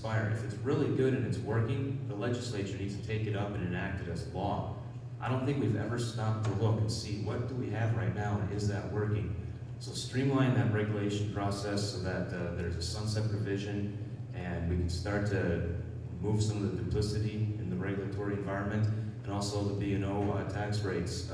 expire. If it's really good and it's working, the legislature needs to take it up and enact it as law. I don't think we've ever stopped to look and see what do we have right now and is that working. So streamline that regulation process so that there's a sunset provision and we can start to move some of the duplicity in the regulatory environment, and also the B&O tax rates.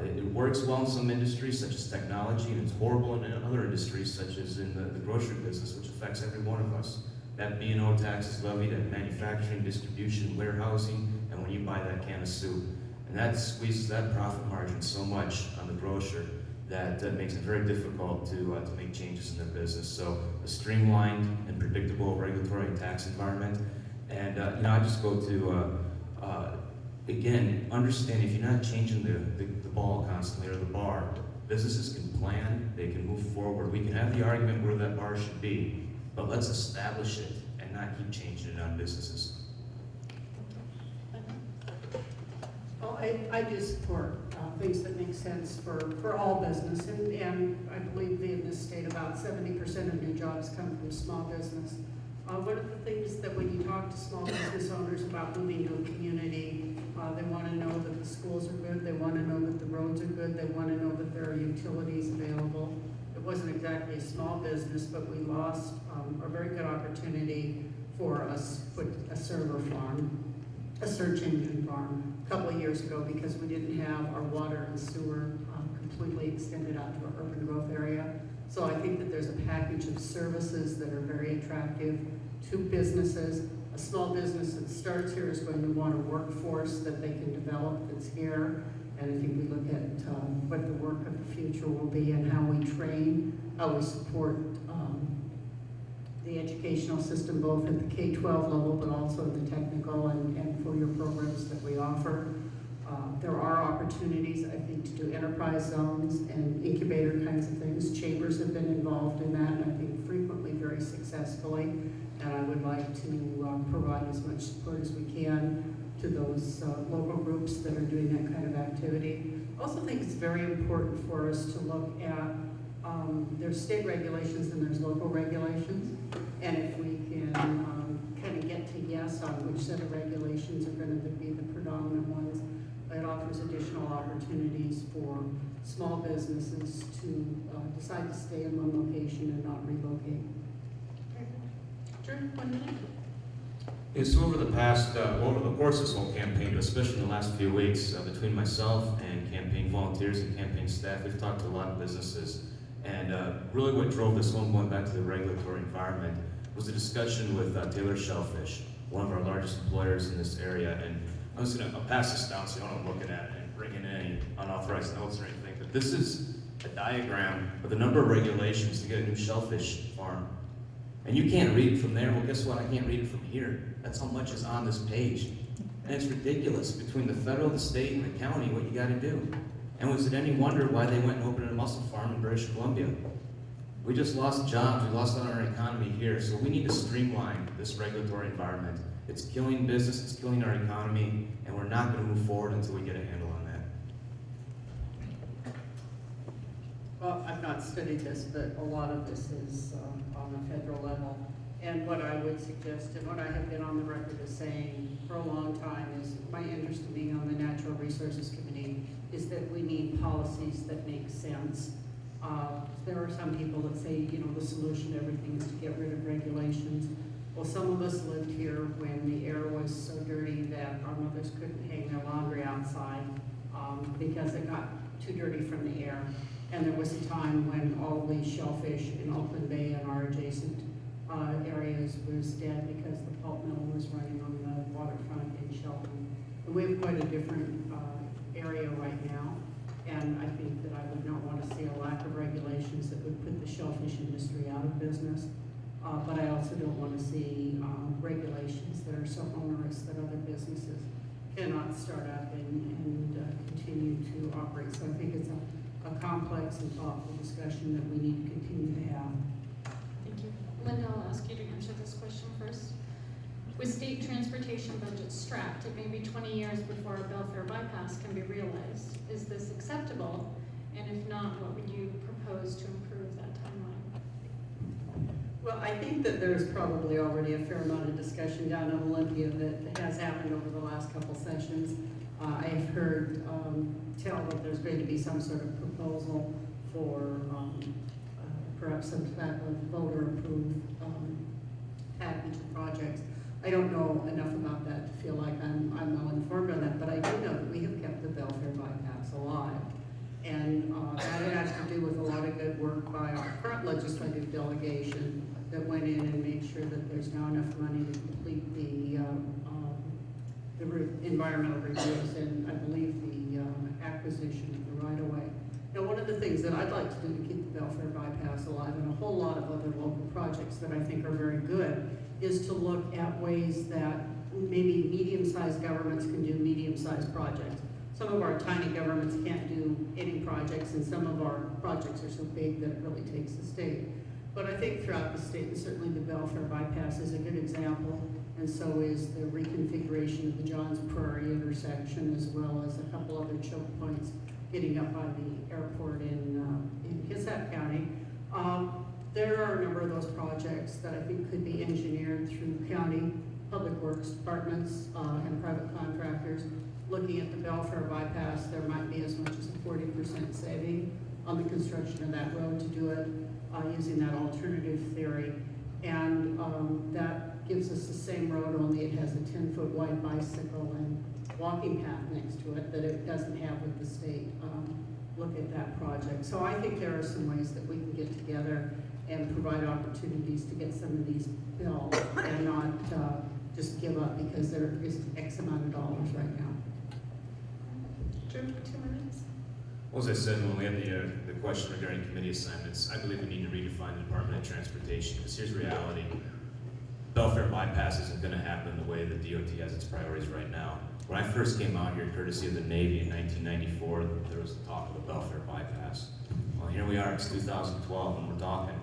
It works well in some industries such as technology, and it's horrible in other industries such as in the grocery business, which affects every one of us. That B&O tax is levied at manufacturing, distribution, warehousing, and when you buy that can of soup. And that squeezes that profit margin so much on the grocer that makes it very difficult to make changes in their business. So a streamlined and predictable regulatory and tax environment. And I just go to, again, understand if you're not changing the ball constantly or the bar, businesses can plan, they can move forward. We can have the argument where that bar should be, but let's establish it and not keep changing it on businesses. Well, I do support things that make sense for all business, and I believe in this state about 70% of new jobs come from small business. One of the things that when you talk to small business owners about moving to a community, they want to know that the schools are good, they want to know that the roads are good, they want to know that there are utilities available. It wasn't exactly a small business, but we lost a very good opportunity for us to put a server farm, a search engine farm, a couple of years ago because we didn't have our water and sewer completely extended out to our urban growth area. So I think that there's a package of services that are very attractive to businesses. A small business that starts here is going to want a workforce that they can develop that's here. And I think we look at what the work of the future will be and how we train, how we support the educational system, both at the K-12 level, but also the technical and four-year programs that we offer. There are opportunities, I think, to do enterprise zones and incubator kinds of things. Chambers have been involved in that, and I think frequently very successfully. And I would like to provide as much support as we can to those local groups that are doing that kind of activity. I also think it's very important for us to look at, there's state regulations and there's local regulations. And if we can kind of get to yes on which set of regulations are going to be the predominant ones, it offers additional opportunities for small businesses to decide to stay in one location and not relocate. Drew, 1 minute. Yeah, so over the course of this whole campaign, but especially in the last few weeks, between myself and campaign volunteers and campaign staff, we've talked to a lot of businesses. And really what drove this one, going back to the regulatory environment, was a discussion with Taylor Shellfish, one of our largest employers in this area. And I'll pass this down so you don't look at it and bring in any unauthorized notes or anything, but this is a diagram of the number of regulations to get a new shellfish farm. And you can't read it from there. Well, guess what? I can't read it from here. That's how much is on this page. And it's ridiculous between the federal, the state, and the county what you got to do. And was it any wonder why they went and opened a mussel farm in British Columbia? We just lost jobs. We lost on our economy here. So we need to streamline this regulatory environment. It's killing business. It's killing our economy. And we're not going to move forward until we get a handle on that. Well, I've not studied this, but a lot of this is on the federal level. And what I would suggest, and what I have been on the record as saying for a long time, is my interest in being on the Natural Resources Committee is that we need policies that make sense. There are some people that say, the solution to everything is to get rid of regulations. Well, some of us lived here when the air was so dirty that our mothers couldn't hang their laundry outside because it got too dirty from the air. And there was a time when all the shellfish in Oakland Bay and our adjacent areas was dead because the pulp mill was running on the waterfront in Shelton. And we have quite a different area right now. And I think that I would not want to see a lack of regulations that would put the shellfish industry out of business. But I also don't want to see regulations that are so onerous that other businesses cannot start up and continue to operate. So I think it's a complex and thoughtful discussion that we need to continue to have. Thank you. Lynda, I'll ask you to answer this question first. With state transportation budgets strapped, it may be 20 years before a Belfair bypass can be realized. Is this acceptable? And if not, what would you propose to improve that timeline? Well, I think that there's probably already a fair amount of discussion down in Olympia that has happened over the last couple sessions. I have heard tell that there's going to be some sort of proposal for perhaps some type of voter-approved package of projects. I don't know enough about that to feel like I'm well informed on that, but I do know that we have kept the Belfair bypass alive. And that had to do with a lot of good work by our current legislative delegation that went in and made sure that there's now enough money to complete the environmental reviews and I believe the acquisition of the right-of-way. Now, one of the things that I'd like to do to keep the Belfair bypass alive and a whole lot of other local projects that I think are very good is to look at ways that maybe medium-sized governments can do medium-sized projects. Some of our tiny governments can't do any projects, and some of our projects are so big that it really takes the state. But I think throughout the state, and certainly the Belfair bypass is a good example, and so is the reconfiguration of the Johns Prairie intersection, as well as a couple other choke points getting up by the airport in Kitsap County. There are a number of those projects that I think could be engineered through county public works departments and private contractors. Looking at the Belfair bypass, there might be as much as a 40% saving on the construction of that road to do it using that alternative theory. And that gives us the same road, only it has a 10-foot wide bicycle and walking path next to it that it doesn't have with the state. Look at that project. So I think there are some ways that we can get together and provide opportunities to get some of these built and not just give up because there is X amount of dollars right now. Drew, 2 minutes. Well, as I said, when we had the question regarding committee assignments, I believe we need to redefine the Department of Transportation, because here's reality. Belfair bypass isn't going to happen the way the DOT has its priorities right now. When I first came out here, courtesy of the Navy in 1994, there was talk of a Belfair bypass. Well, here we are, it's 2012, and we're talking.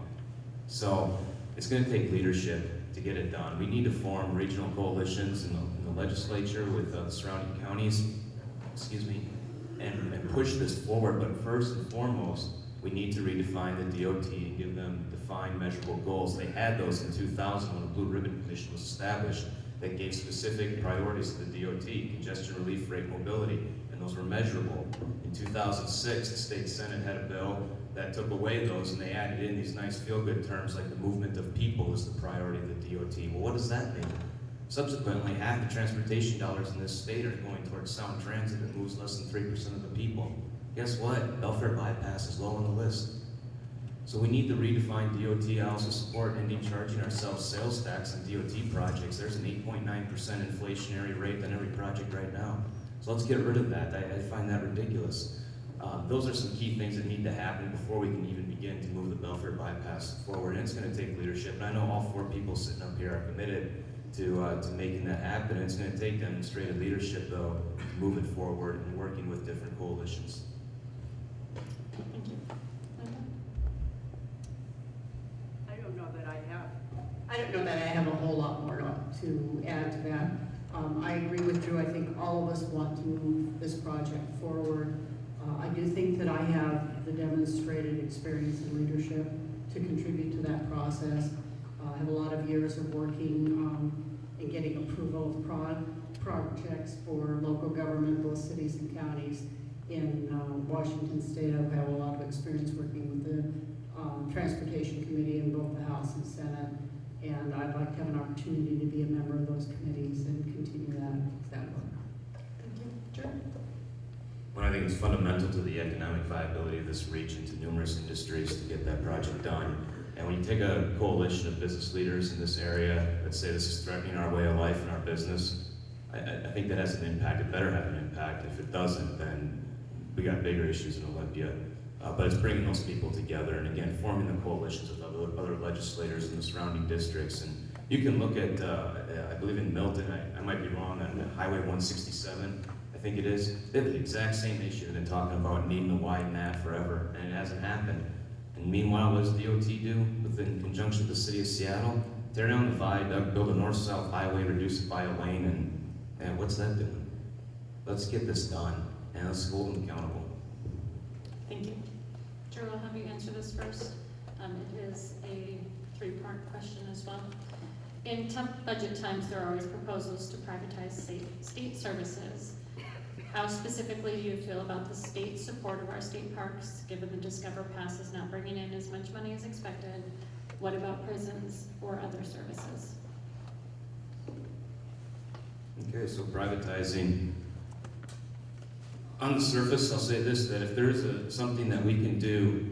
So it's going to take leadership to get it done. We need to form regional coalitions in the legislature with the surrounding counties, and push this forward. But first and foremost, we need to redefine the DOT and give them defined, measurable goals. They had those in 2000 when the Blue Ribbon Commission was established that gave specific priorities to the DOT, congestion relief, rate mobility, and those were measurable. In 2006, the state Senate had a bill that took away those, and they added in these nice feel-good terms like the movement of people is the priority of the DOT. Well, what does that mean? Subsequently, half the transportation dollars in this state are going towards sound transit that moves less than 3% of the people. Guess what? Belfair bypass is low on the list. So we need to redefine DOT. I also support ending charging ourselves sales tax on DOT projects. There's an 8.9% inflationary rate on every project right now. So let's get rid of that. I find that ridiculous. Those are some key things that need to happen before we can even begin to move the Belfair bypass forward. And it's going to take leadership. And I know all 4 people sitting up here are committed to making that happen. It's going to take demonstrated leadership, though, to move it forward and working with different coalitions. Thank you. Lynda? I don't know that I have a whole lot more to add to that. I agree with Drew. I think all of us want to move this project forward. I do think that I have the demonstrated experience and leadership to contribute to that process. I have a lot of years of working and getting approval of projects for local government, both cities and counties in Washington State. I have a lot of experience working with the Transportation Committee in both the House and Senate, and I'd like to have an opportunity to be a member of those committees and continue that work. Thank you. Drew? Well, I think it's fundamental to the economic viability of this region, to numerous industries, to get that project done. And when you take a coalition of business leaders in this area that say this is threatening our way of life and our business, I think that has an impact. It better have an impact. If it doesn't, then we got bigger issues in Olympia. But it's bringing those people together and, again, forming the coalitions with other legislators in the surrounding districts. And you can look at, I believe in Milton, I might be wrong, on Highway 167, I think it is. They have the exact same issue. They've been talking about needing to widen that forever, and it hasn't happened. And meanwhile, what does DOT do in conjunction with the city of Seattle? Tear down the viaduct, build a north-south highway, reduce it by a lane, and what's that doing? Let's get this done, and let's hold them accountable. Thank you. Drew, I'll have you answer this first. It is a three-part question as well. In tough budget times, there are always proposals to privatize state services. How specifically do you feel about the state support of our state parks, given the Discover Pass is not bringing in as much money as expected? What about prisons or other services? Okay, so privatizing. On the surface, I'll say this, that if there's something that we can do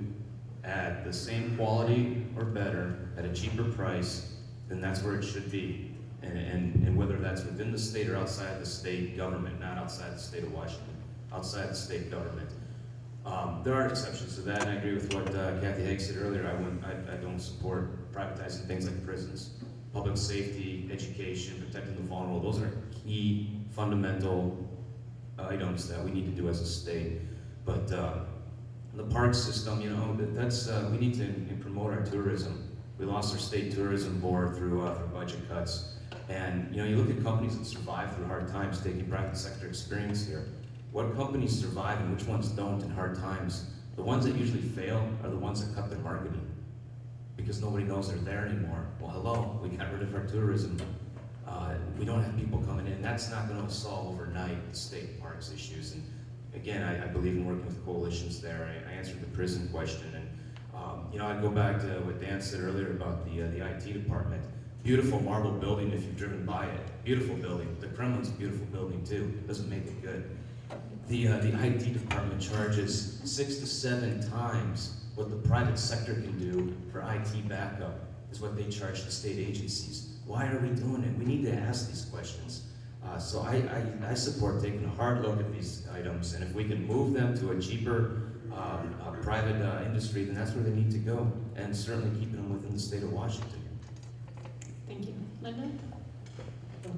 at the same quality or better at a cheaper price, then that's where it should be. And whether that's within the state or outside the state government, not outside the state of Washington, outside the state government. There are exceptions to that, and I agree with what Kathy Haigh said earlier. I don't support privatizing things like prisons. Public safety, education, protecting the vulnerable, those are key, fundamental items that we need to do as a state. But the park system, you know, that's we need to promote our tourism. We lost our state tourism board through budget cuts. And you know, you look at companies that survive through hard times, taking private sector experience here. What companies survive and which ones don't in hard times? The ones that usually fail are the ones that cut their marketing, because nobody knows they're there anymore. Well, hello, we got rid of our tourism. We don't have people coming in. That's not going to solve overnight the state parks issues. And again, I believe in working with coalitions there. I answered the prison question, and you know, I'd go back to what Dan said earlier about the IT department. Beautiful marble building if you've driven by it. Beautiful building. The Kremlin's a beautiful building too. Doesn't make it good. The IT department charges 6 to 7 times what the private sector can do for IT backup is what they charge the state agencies. Why are we doing it? We need to ask these questions. So I support taking a hard look at these items, and if we can move them to a cheaper private industry, then that's where they need to go, and certainly keeping them within the state of Washington. Thank you. Lynda?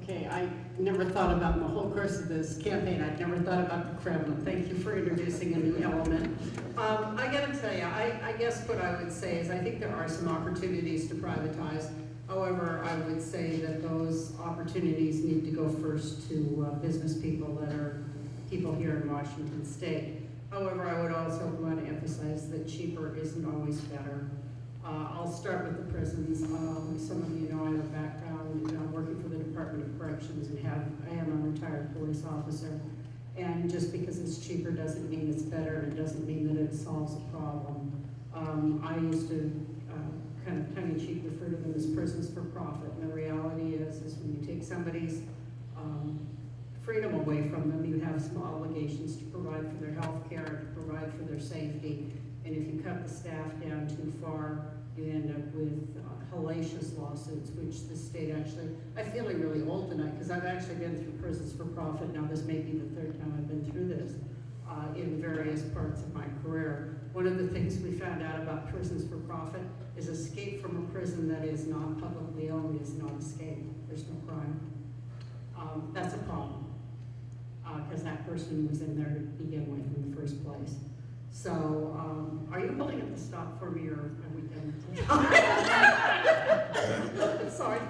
Okay, I never thought about in the whole course of this campaign, I'd never thought about the Kremlin. Thank you for introducing a new element. I gotta tell you, I guess what I would say is I think there are some opportunities to privatize. However, I would say that those opportunities need to go first to business people that are people here in Washington State. However, I would also want to emphasize that cheaper isn't always better. I'll start with the prisons. Some of you know I have a background working for the Department of Corrections, and I am a retired police officer. And just because it's cheaper doesn't mean it's better, and it doesn't mean that it solves a problem. I used to kind of tongue-in-cheek refer to them as prisons for profit, and the reality is when you take somebody's freedom away from them, you have some obligations to provide for their health care, to provide for their safety, and if you cut the staff down too far, you end up with hellacious lawsuits, which the state actually, I'm feeling really old tonight, because I've actually been through prisons for profit. Now this may be the third time I've been through this in various parts of my career. One of the things we found out about prisons for profit is escape from a prison that is not publicly owned is not escape. There's no crime. That's a problem, because that person was in there to begin with in the first place. So, are you holding up the stop for me, or are we done? Sorry.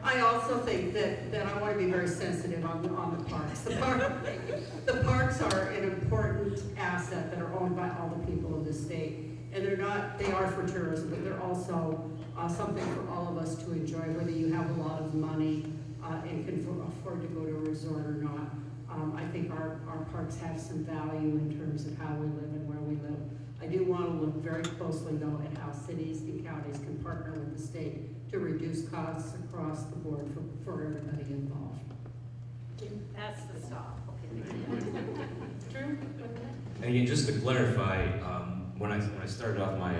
I also think that I want to be very sensitive on the parks. The parks are an important asset that are owned by all the people of the state, and they are for tourism, but they're also something for all of us to enjoy, whether you have a lot of money and can afford to go to a resort or not. I think our parks have some value in terms of how we live and where we live. I do want to look very closely, though, at how cities and counties can partner with the state to reduce costs across the board for everybody involved. That's the stop. Drew? And again, just to clarify, when I started off my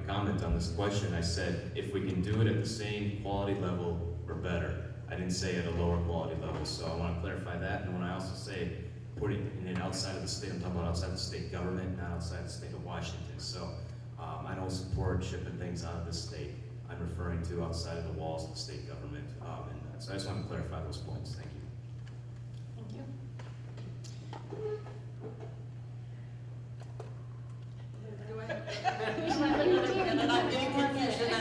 comment on this question, I said if we can do it at the same quality level or better. I didn't say at a lower quality level, so I want to clarify that. And when I also say putting it outside of the state, I'm talking about outside the state government, not outside the state of Washington. So I don't support shipping things out of the state. I'm referring to outside of the walls of the state government. And so I just want to clarify those points. Thank you. Thank you. And I'm getting confused, and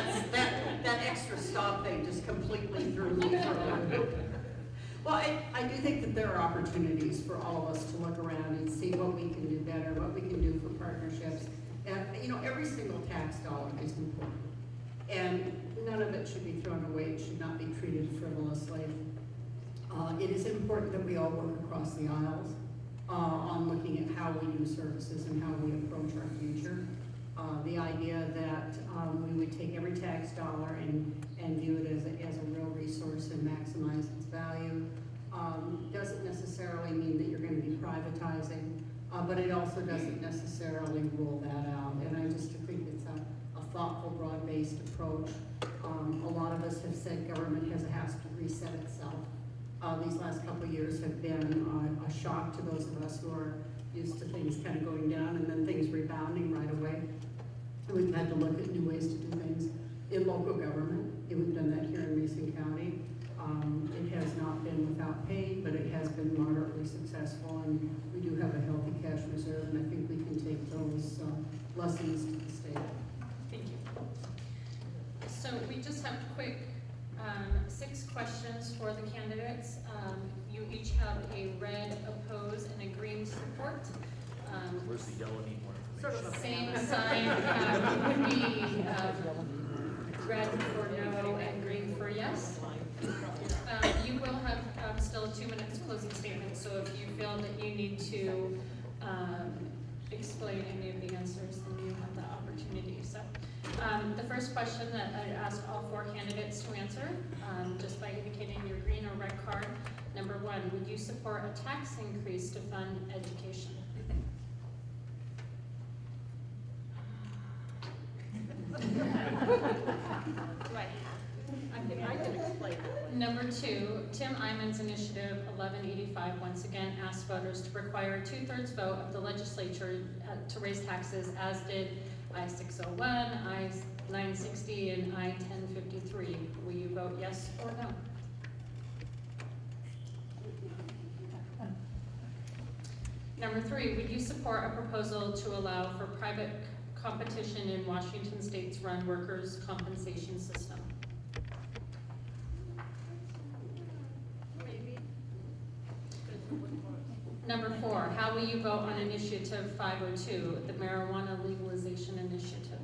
that extra stop thing just completely threw me for a loop. Well, I do think that there are opportunities for all of us to look around and see what we can do better, what we can do for partnerships. And, you know, every single tax dollar is important. And none of it should be thrown away, it should not be treated frivolously. It is important that we all work across the aisles on looking at how we do services and how we approach our future. The idea that we would take every tax dollar and view it as a real resource and maximize its value doesn't necessarily mean that you're going to be privatizing, but it also doesn't necessarily rule that out. And I just think it's a thoughtful, broad-based approach. A lot of us have said government has to reset itself. These last couple of years have been a shock to those of us who are used to things kind of going down and then things rebounding right away. We've had to look at new ways to do things in local government. We've done that here in Mason County. It has not been without pain, but it has been moderately successful, and we do have a healthy cash reserve, and I think we can take those lessons to the state. Thank you. So we just have quick 6 questions for the candidates. You each have a red oppose and a green support. Where's the yellow need more Sort information? of a Same sign would be red for no and green for yes. You will have still 2 minutes closing statement, so if you feel that you need to explain any of the answers, then you have that opportunity. So the first question that I ask all 4 candidates to answer, just by indicating your green or red card. Number 1, would you support a tax increase to fund education? Right. I can explain that one. Number 2, Tim Iman's initiative 1185 once again asked voters to require a 2/3 vote of the legislature to raise taxes, as did I-601, I-960, and I-1053. Will you vote yes or no? Number 3, would you support a proposal to allow for private competition in Washington State's run workers' compensation system? Maybe. Number 4, how will you vote on Initiative 502, the marijuana legalization initiative?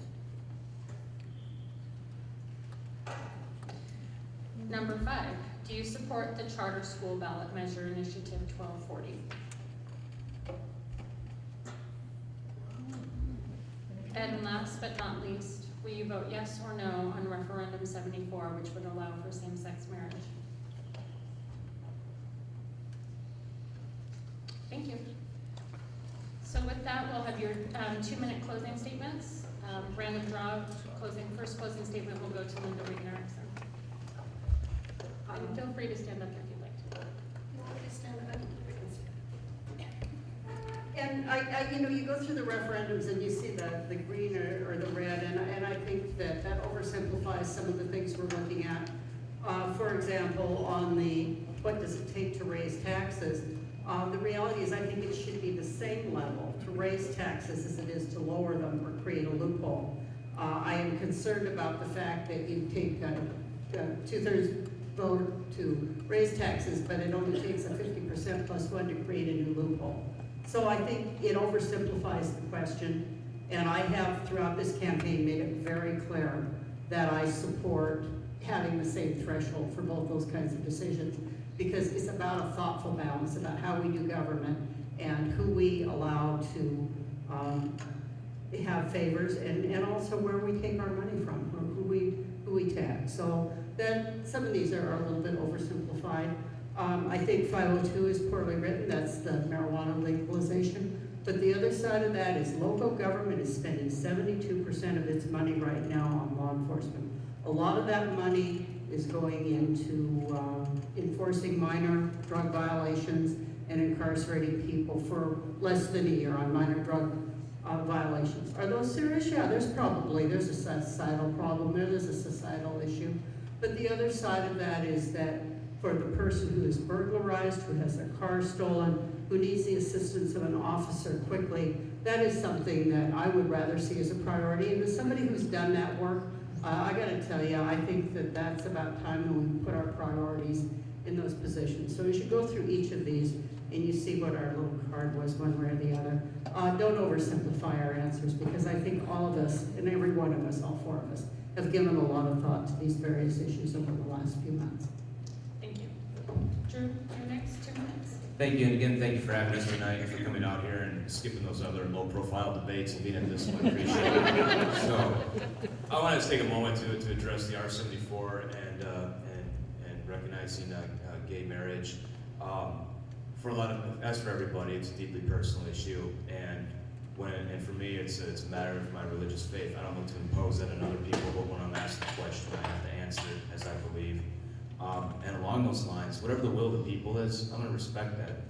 Number 5, do you support the charter school ballot measure Initiative 1240? And last but not least, will you vote yes or no on referendum 74, which would allow for same-sex marriage? Thank you. So with that, we'll have your 2-minute closing statements. Random draw first closing statement will go to Lynda Ring-Erickson. And feel free to stand up if you'd like to. And you go through the referendums and you see the green or the red, and I think that oversimplifies some of the things we're looking at. For example, on the what does it take to raise taxes, the reality is I think it should be the same level to raise taxes as it is to lower them or create a loophole. I am concerned about the fact that you take a 2/3 vote to raise taxes, but it only takes a 50% plus 1 to create a new loophole. So I think it oversimplifies the question, and I have throughout this campaign made it very clear that I support having the same threshold for both those kinds of decisions, because it's about a thoughtful balance about how we do government and who we allow to have favors, and also where we take our money from, or who we tax. So then some of these are a little bit oversimplified. I think 502 is poorly written, that's the marijuana legalization. But the other side of that is local government is spending 72% of its money right now on law enforcement. A lot of that money is going into enforcing minor drug violations and incarcerating people for less than a year on minor drug violations. Are those serious? Yeah, there's a societal problem there, there's a societal issue. But the other side of that is that for the person who is burglarized, who has their car stolen, who needs the assistance of an officer quickly, that is something that I would rather see as a priority. And as somebody who's done that work, I gotta tell you, I think that that's about time when we put our priorities in those positions. So as you go through each of these and you see what our little card was one way or the other, don't oversimplify our answers, because I think all of us, and every one of us, all 4 of us, have given a lot of thought to these various issues over the last few months. Thank you. Drew, your next 2 minutes. Thank you, and again, thank you for having us tonight, and for coming out here and skipping those other low-profile debates and being at this one. Appreciate it. So, I want to take a moment to address the R-74 and recognizing gay marriage. For a lot of, as for everybody, it's a deeply personal issue, and for me, it's a matter of my religious faith. I don't look to impose that on other people, but when I'm asked the question, I have to answer it as I believe. And along those lines, whatever the will of the people is, I'm going to respect that.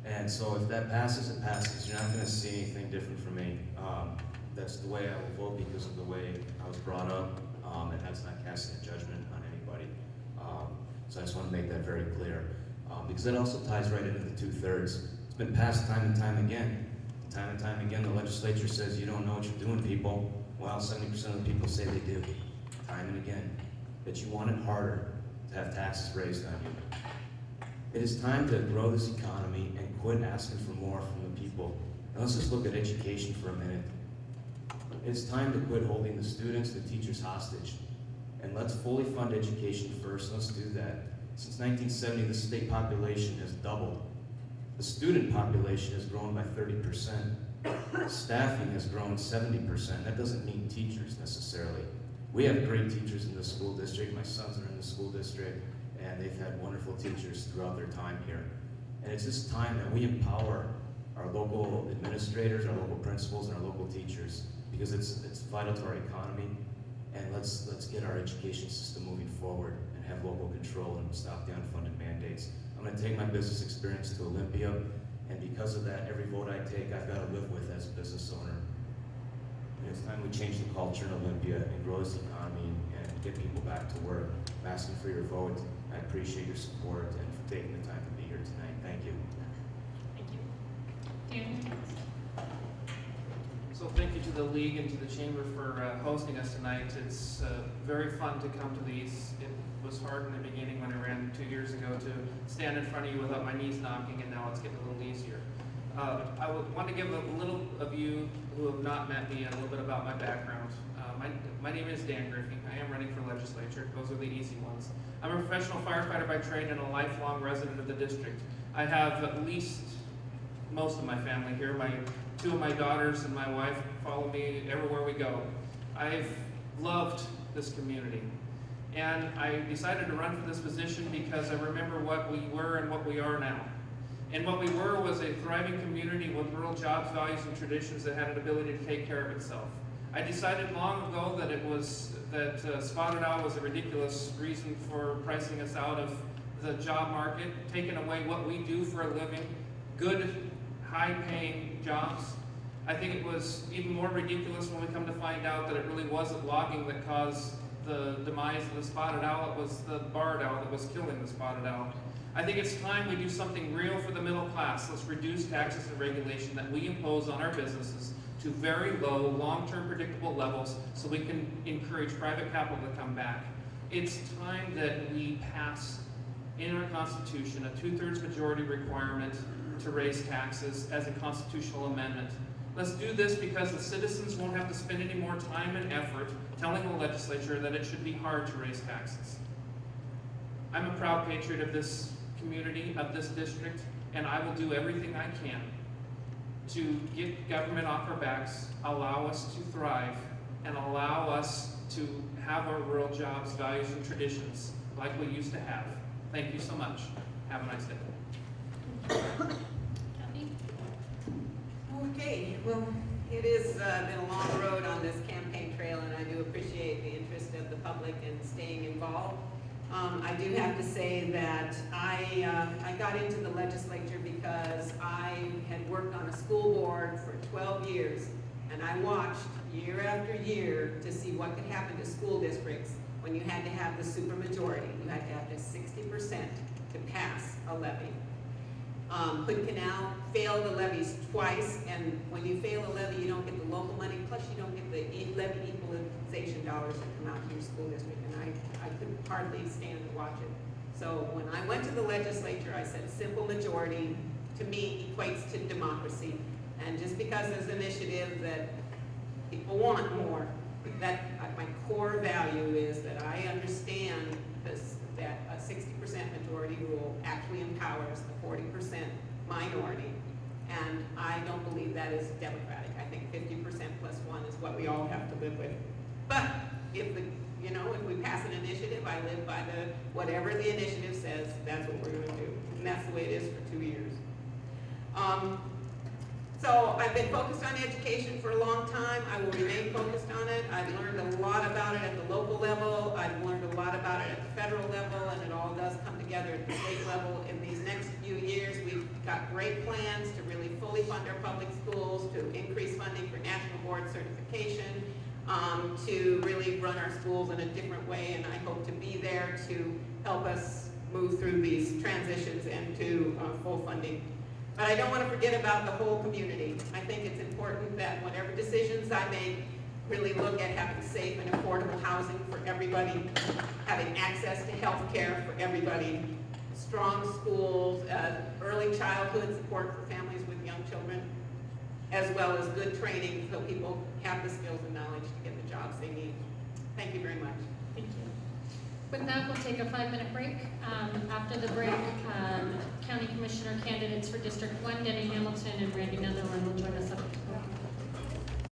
And so if that passes, it passes. You're not going to see anything different from me. That's the way I will vote because of the way I was brought up, and that's not casting a judgment on anybody. So I just want to make that very clear. Because that also ties right into the 2/3. It's been passed time and time again. Time and time again, the legislature says, you don't know what you're doing, people. Well, 70% of the people say they do. Time and again. That you want it harder to have taxes raised on you. It is time to grow this economy and quit asking for more from the people. Now let's just look at education for a minute. It's time to quit holding the students, the teachers hostage. And let's fully fund education first. Let's do that. Since 1970, the state population has doubled. The student population has grown by 30%. Staffing has grown 70%. That doesn't mean teachers necessarily. We have great teachers in the school district. My sons are in the school district, and they've had wonderful teachers throughout their time here. And it's just time that we empower our local administrators, our local principals, and our local teachers, because it's vital to our economy. And let's get our education system moving forward and have local control and stop the unfunded mandates. I'm going to take my business experience to Olympia, and because of that, every vote I take, I've got to live with as a business owner. And it's time we change the culture in Olympia and grow this economy and get people back to work. I'm asking for your vote. I appreciate your support and for taking the time to be here tonight. Thank you. Thank you. Dan, your next. So thank you to the League and to the Chamber for hosting us tonight. It's very fun to come to these. It was hard in the beginning when I ran 2 years ago to stand in front of you without my knees knocking, and now it's getting a little easier. I would want to give a little of you who have not met me a little bit about my background. My name is Dan Griffey. I am running for legislature. Those are the easy ones. I'm a professional firefighter by trade and a lifelong resident of the district. I have at least most of my family here. Two of my daughters and my wife follow me everywhere we go. I've loved this community. And I decided to run for this position because I remember what we were and what we are now. And what we were was a thriving community with rural jobs, values, and traditions that had an ability to take care of itself. I decided long ago that spotted owl was a ridiculous reason for pricing us out of the job market, taking away what we do for a living, good, high-paying jobs. I think it was even more ridiculous when we come to find out that it really wasn't logging that caused the demise of the spotted owl. It was the barred owl that was killing the spotted owl. I think it's time we do something real for the middle class. Let's reduce taxes and regulation that we impose on our businesses to very low, long-term predictable levels so we can encourage private capital to come back. It's time that we pass in our Constitution a 2/3 majority requirement to raise taxes as a constitutional amendment. Let's do this because the citizens won't have to spend any more time and effort telling the legislature that it should be hard to raise taxes. I'm a proud patriot of this community, of this district, and I will do everything I can to get government off our backs, allow us to thrive, and allow us to have our rural jobs, values, and traditions like we used to have. Thank you so much. Have a nice day. Kathy? Okay, well, it has been a long road on this campaign trail, and I do appreciate the interest of the public in staying involved. I do have to say that I got into the legislature because I had worked on a school board for 12 years, and I watched year after year to see what could happen to school districts when you had to have the supermajority. You had to have just 60% to pass a levy. Hood Canal failed the levies twice, and when you fail a levy, you don't get the local money, plus you don't get the levy equalization dollars that come out to your school district, and I could hardly stand to watch it. So when I went to the legislature, I said simple majority, to me, equates to democracy, and just because there's an initiative that people want more, my core value is that I understand this, that a 60% majority rule actually empowers the 40% minority, and I don't believe that is democratic. I think 50% plus 1 is what we all have to live with. But if if we pass an initiative, I live by whatever the initiative says, that's what we're going to do. And that's the way it is for 2 years. So I've been focused on education for a long time. I will remain focused on it. I've learned a lot about it at the local level. I've learned a lot about it at the federal level, and it all does come together at the state level. In these next few years, we've got great plans to really fully fund our public schools, to increase funding for national board certification, to really run our schools in a different way, and I hope to be there to help us move through these transitions and to full funding. But I don't want to forget about the whole community. I think it's important that whatever decisions I make, really look at having safe and affordable housing for everybody, having access to health care for everybody, strong schools, early childhood support for families with young children, as well as good training so people have the skills and knowledge to get the jobs they need. Thank you very much. Thank you. With that, we'll take a 5-minute break. After the break, County Commissioner candidates for District 1, Denny Hamilton and Randy Netherland will join us up